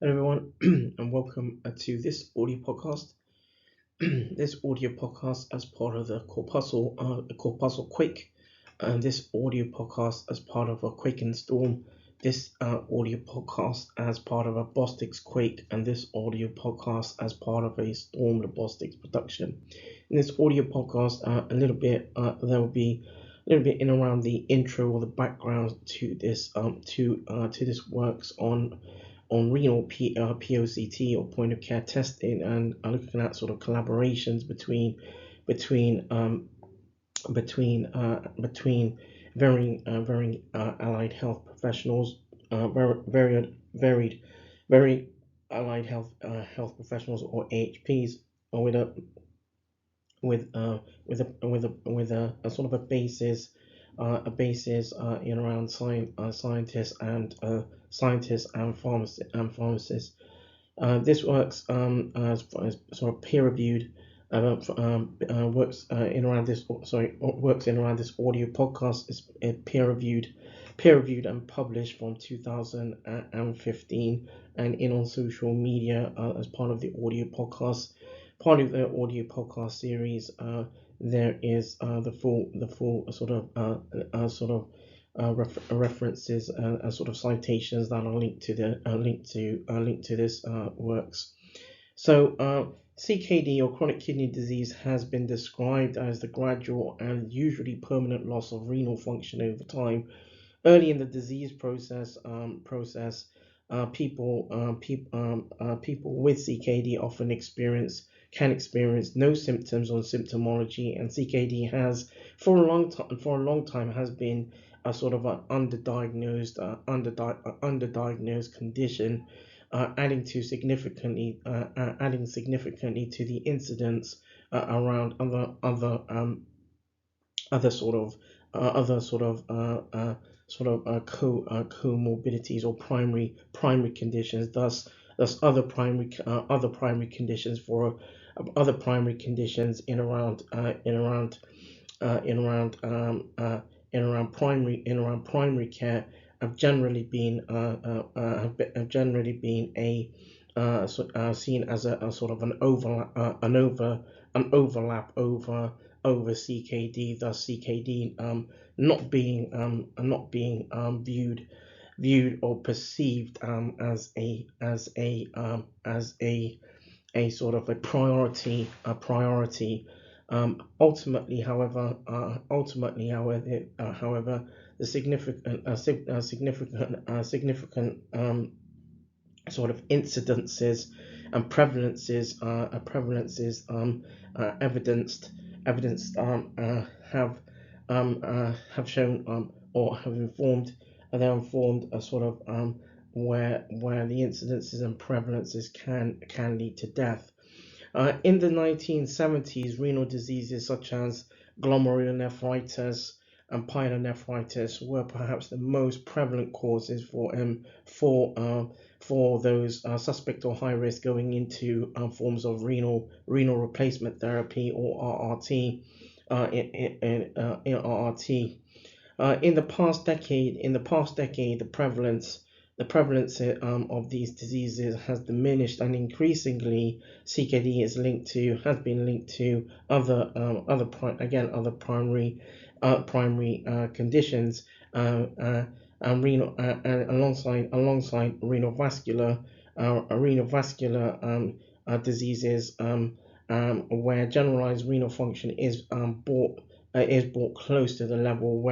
Hello everyone, and welcome to this audio podcast. This audio podcast as part of the Corpuscle Quake, and this audio podcast as part of a Quake and Storm. This audio podcast as part of a Bostics Quake, and this audio podcast as part of a Storm the Bostics production. In this audio podcast, there will be a little bit in around the intro or the background to this to this works on renal POCT or point of care testing, and looking at sort of collaborations between varying allied health professionals, very allied health professionals or AHPs, or with a sort of a basis in around scientists and pharmacists. This works as sort of peer reviewed. Works in around this works in around this audio podcast is peer reviewed and published from 2015, and in on social media as part of the audio podcast. Part of the audio podcast series, there is the full references and sort of citations that are linked to this works. So CKD, or chronic kidney disease, has been described as the gradual and usually permanent loss of renal function over time. Early in the disease process, people with CKD often can experience no symptoms or symptomology, and CKD has for a long time has been a sort of an underdiagnosed condition, adding significantly to the incidence around comorbidities or primary conditions. Thus other primary conditions for other primary conditions in around primary care have generally been seen as a sort of an overlap over CKD. Thus CKD not being viewed or perceived as a sort of a priority. Ultimately, however, the significant sort of incidences and prevalences evidenced have shown or have informed a sort of where the incidences and prevalences can lead to death. In the 1970s, renal diseases such as glomerulonephritis and pyelonephritis were perhaps the most prevalent causes for those suspect or high risk going into forms of renal replacement therapy, or RRT. In RRT, in the past decade, the prevalence of these diseases has diminished, and increasingly CKD has been linked to other primary conditions, and renal alongside renal vascular diseases, where generalized renal function is brought close to the level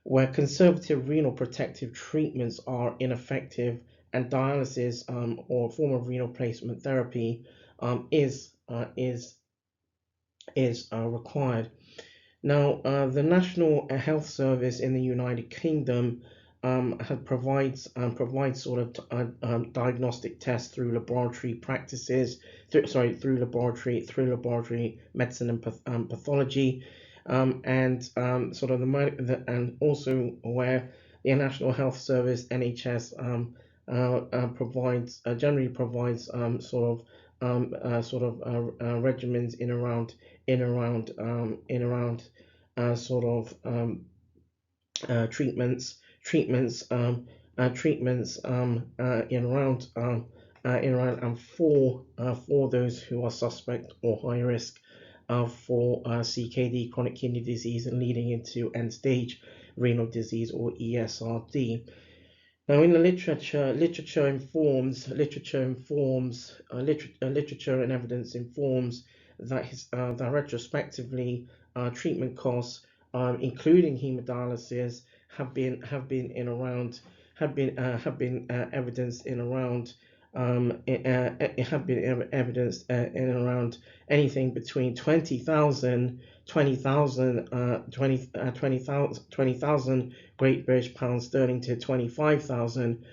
where conservative renal protective treatments are ineffective, and dialysis or a form of renal replacement therapy is required. Now, the National Health Service in the United Kingdom provides sort of diagnostic tests through laboratory practices, through laboratory medicine and pathology, and sort of and also where the National Health Service (NHS) generally provides regimens in around treatments treatments in around for those who are suspect or high risk for CKD, chronic kidney disease, and leading into end-stage renal disease or ESRD. Now, in the literature and evidence informs that retrospectively treatment costs, including hemodialysis, have been evidenced in around anything between 20,000 Great British pounds sterling to 25,000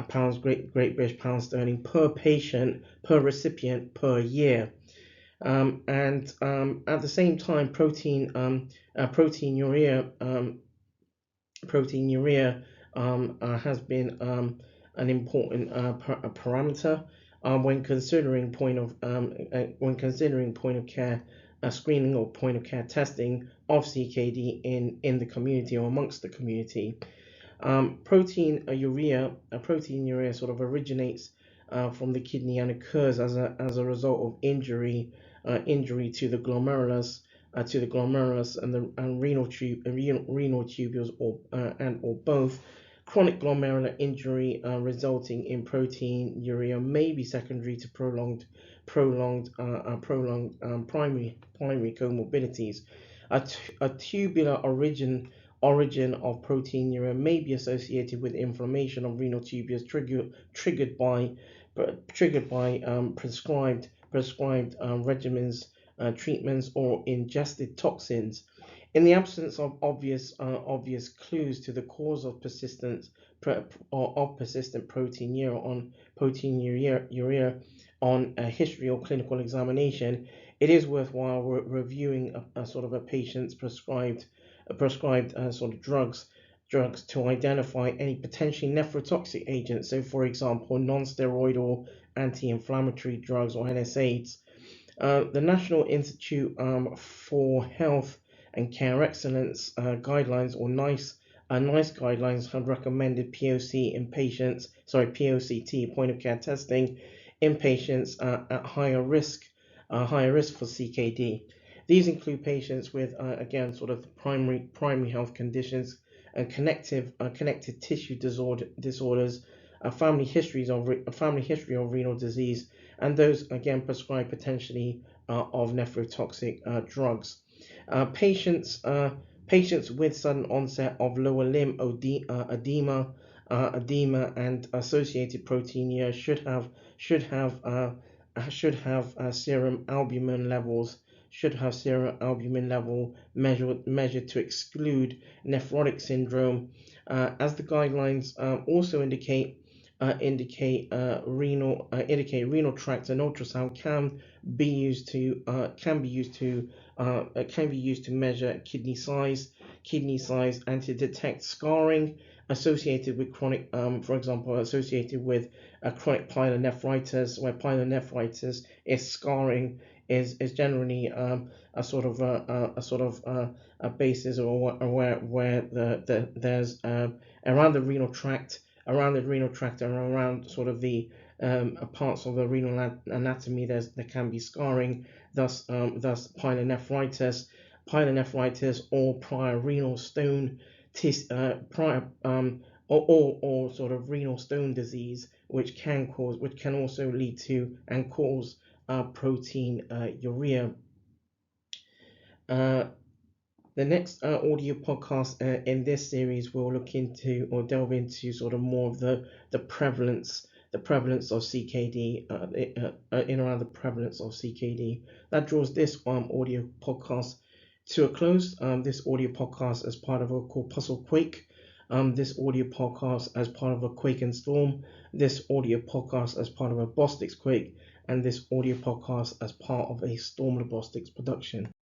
pounds Great British pounds sterling per patient, per recipient, per year. And at the same time, proteinuria has been an important parameter when considering point of care screening or point of care testing of CKD in the community or amongst the community. Proteinuria sort of originates from the kidney and occurs as a result of injury to the glomerulus and renal tubules or both. Chronic glomerular injury resulting in proteinuria may be secondary to prolonged primary comorbidities. A tubular origin of proteinuria may be associated with inflammation of renal tubules triggered by prescribed regimens, treatments, or ingested toxins. In the absence of obvious clues to the cause of persistent proteinuria on a history or clinical examination, it is worthwhile reviewing a sort of a patient's prescribed sort of drugs to identify any potentially nephrotoxic agents. So, for example, non-steroidal anti-inflammatory drugs or NSAIDs. The National Institute for Health and Care Excellence guidelines, or NICE guidelines, have recommended POCT, point of care testing, in patients at higher risk for CKD. These include patients with again sort of primary health conditions and connective tissue disorders, a family history of renal disease, and those again prescribed potentially of nephrotoxic drugs. Patients with sudden onset of lower limb edema and associated proteinuria should have serum albumin levels measured to exclude nephrotic syndrome, as the guidelines also indicate renal tract and ultrasound can be used to measure kidney size and to detect scarring associated with chronic, for example, associated with chronic pyelonephritis, where pyelonephritis is scarring is generally a basis or where there's around the renal tract and around sort of the parts of the renal anatomy there can be scarring, thus pyelonephritis or prior renal stone or sort of renal stone disease, which can also lead to and cause proteinuria. The next audio podcast in this series will look into or delve into sort of more of the prevalence of CKD, in around the prevalence of CKD. That draws this audio podcast to a close. This audio podcast as part of a Corpuscle Quake. This audio podcast as part of a Quake and Storm. This audio podcast as part of a Bostics Quake, and this audio podcast as part of a Storm Robotics production.